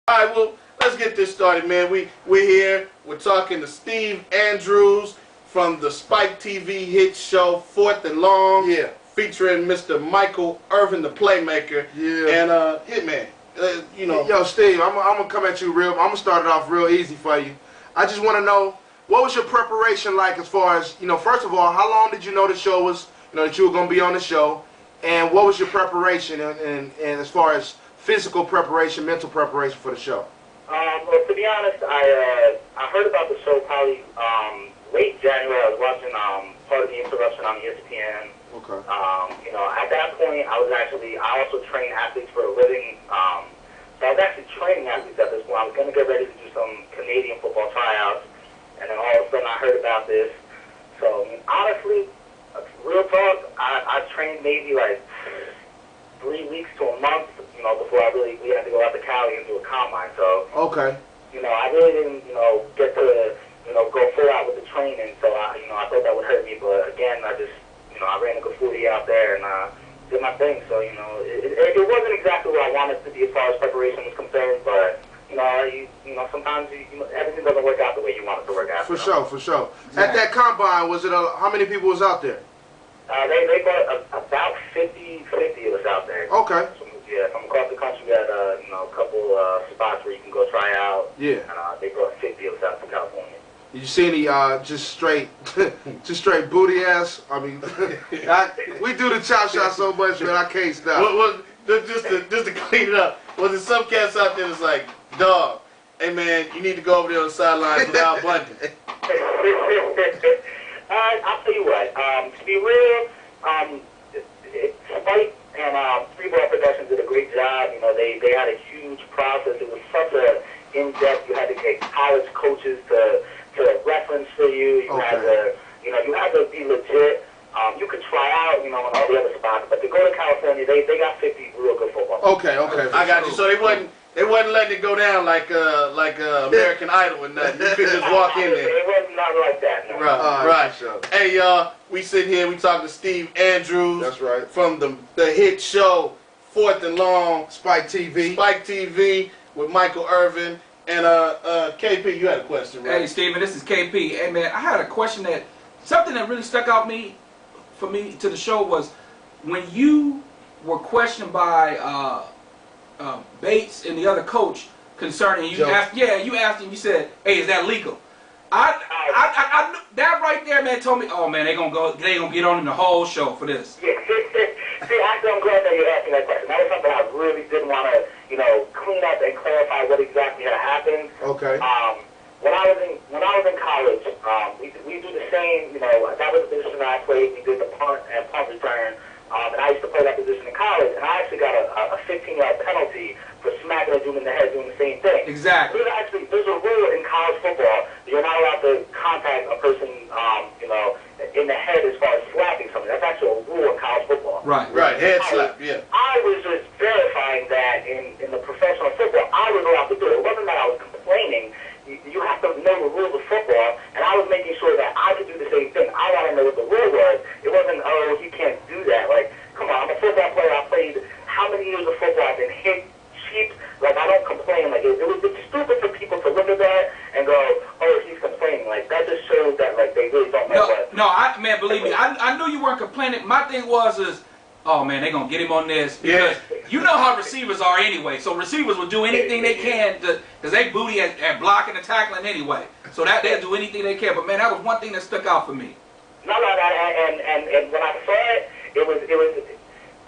All right, well, let's get this started, man. We're here. We're talking to Steve Andrews from the Spike TV hit show 4th and Long. Yeah. Featuring Mr. Michael Irvin, the playmaker. Yeah. And Hitman. You know. Yo, Steve, I'm gonna come at you real. I'm gonna start it off real easy for you. I just want to know, what was your preparation like as far as, first of all, how long did you know the show was, that you were gonna be on the show, and what was your preparation and as far as physical preparation, mental preparation for the show? Well, to be honest, I heard about the show probably late January. I was watching part of the interruption on ESPN. Okay. At that point, I also train athletes for a living. So I was actually training athletes at this point. I was going to get ready to do some Canadian football tryouts, and then all of a sudden I heard about this. So, honestly, real talk, I trained maybe like 3 weeks to a month, before we had to go out to Cali and do a combine. So, okay. I really didn't, get to, go full out with the training. So, I thought that would hurt me. But again, I ran a good 40 out there and did my thing. So, it wasn't exactly what I wanted to be as far as preparation was concerned. But, sometimes everything doesn't work out the way you want it to work out. For sure. Yeah. At that combine, was it how many people was out there? They brought about 50 of us out there. Okay. Yeah, from across the country, we had a couple spots where you can go try out. Yeah. And they brought 50 of us out to California. Did you see any just straight booty ass? I mean, we do the chop shot so much, man, I can't stop. Well, just to clean it up, was there some cats out there that's like, dog, hey man, you need to go over there on the sidelines without Bundy? I'll tell you what, to be real, Spike and Freeball Productions did a great job. They had a huge process. It was such a in-depth. You had to get college coaches to reference for you. You had to be legit. You could try out, in all the other spots, but to go to California, they got 50 real good football. Okay. I got you. So they wasn't letting it go down like American Idol or nothing. You could just walk in there. It wasn't not like that. No. Right. Sure. Hey y'all, we sit here. We talking to Steve Andrews. That's right. From the hit show 4th and Long, Spike TV. Spike TV with Michael Irvin and KP. You had a question, right? Hey Steven, this is KP. Hey man, I had a question something that really stuck out for me to the show was when you were questioned by Bates and the other coach concerning you asked him, you said, hey, is that legal? I that right there, man, told me, oh man, they gonna get on him the whole show for this. Yeah. See, actually, I'm glad that you asked me that question. That was something I really did want to, clean up and clarify what exactly had happened. Okay. When I was in college, we do the same. That was the position I played. We did the punt and punt return. And I used to play that position in college, and I actually got a 15-yard penalty for smacking a dude in the head doing the same thing. Exactly. There's a rule in college football that you're not allowed to contact a person, in the head as far as slapping somebody. That's actually a rule in college football. Right. Head slap, yeah. I was just verifying that in the professional football, I was allowed to do it. It wasn't that I was complaining. You have to know the rules of football, and I was making sure that I could do the same thing. I want to know what the rule was. It wasn't, oh, you can't do that. Like, come on, I'm a football player. I played how many years of football? I've been hit, cheaped. Like, I don't complain. Like, it's stupid for people to look at that and go, oh, he's complaining. Like, that just shows that, like, they really don't know what. No, man, believe me, I knew you weren't complaining. My thing is, oh man, they're going to get him on this. Because you know how receivers are anyway. So receivers will do anything they can because they booty at blocking and tackling anyway. So they'll do anything they can. But man, that was one thing that stuck out for me. No, and when I saw it, it was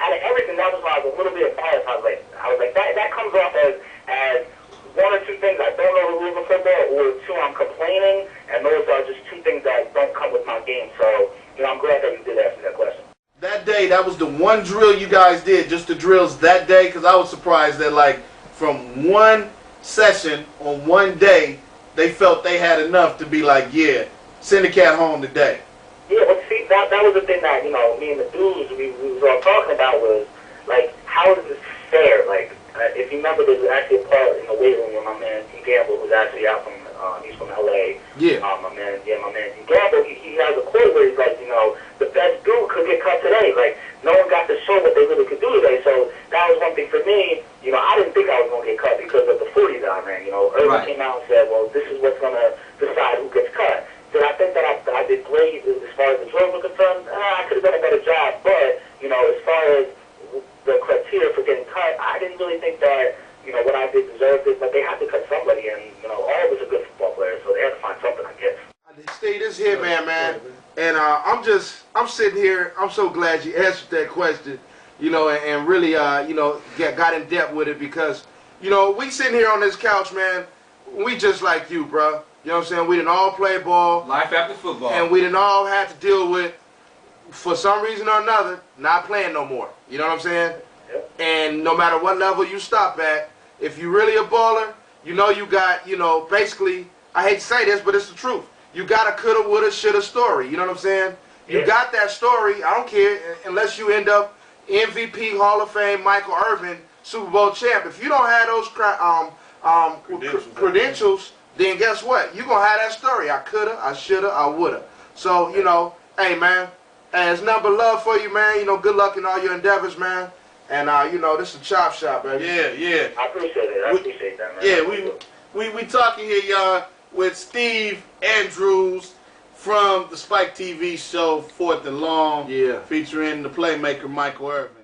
out of everything, that was why I was a little bit embarrassed. I was like that comes off as one or two things. I don't know the rules of football, or two, I'm complaining, and those are just two things that don't come with my game. So, I'm glad that you did ask me that question. That day, that was the one drill you guys did, just the drills that day, because I was surprised that, like, from one session on one day, they felt they had enough to be like, yeah, send the cat home today. Yeah, but see, that was the thing that, me and the dudes, we was all talking about was, like, how is this fair? Like, if you remember, there was actually a part in the weight room where my man, D. Gamble, was actually out from, he's from L.A. Yeah. My man, D. Gamble, he has a quote where he's like, the best dude could get cut today. Like, no one got to show what they really could do today. So that was one thing for me. I didn't think I was going to get cut because of the 40 that I man. You know, Irvin came out and said, well, this is what's going to decide who gets cut. Did I think that I did great as far as the drills were concerned? I could have done a better job, but, you know, as far as the criteria for getting cut, I didn't really think that, you know, what I did deserved it, but they had to cut somebody, and, you know, all of us are good football players, so they had to find something, I guess. Steve, this here, man. And I'm sitting here, I'm so glad you answered that question, you know, and really, you know, got in depth with it because, you know, we sitting here on this couch, man, we just like you, bro. You know what I'm saying? We didn't all play ball. Life after football. And we didn't all have to deal with, for some reason or another, not playing no more. You know what I'm saying? Yep. And no matter what level you stop at, if you really a baller, you know you got, you know, basically, I hate to say this, but it's the truth. You got a coulda, woulda, shoulda story. You know what I'm saying? You got that story. I don't care unless you end up MVP, Hall of Fame, Michael Irvin, Super Bowl champ. If you don't have those credentials, then guess what? You're going to have that story. I coulda, I shoulda, I woulda. So, you know, hey, man, there's nothing but love for you, man. You know, good luck in all your endeavors, man. And, you know, this is a chop shop, baby. Yeah. I appreciate it. I appreciate that, man. Yeah, we talking here, y'all, with Steve Andrews from the Spike TV show, 4th and Long, featuring the playmaker Michael Irvin.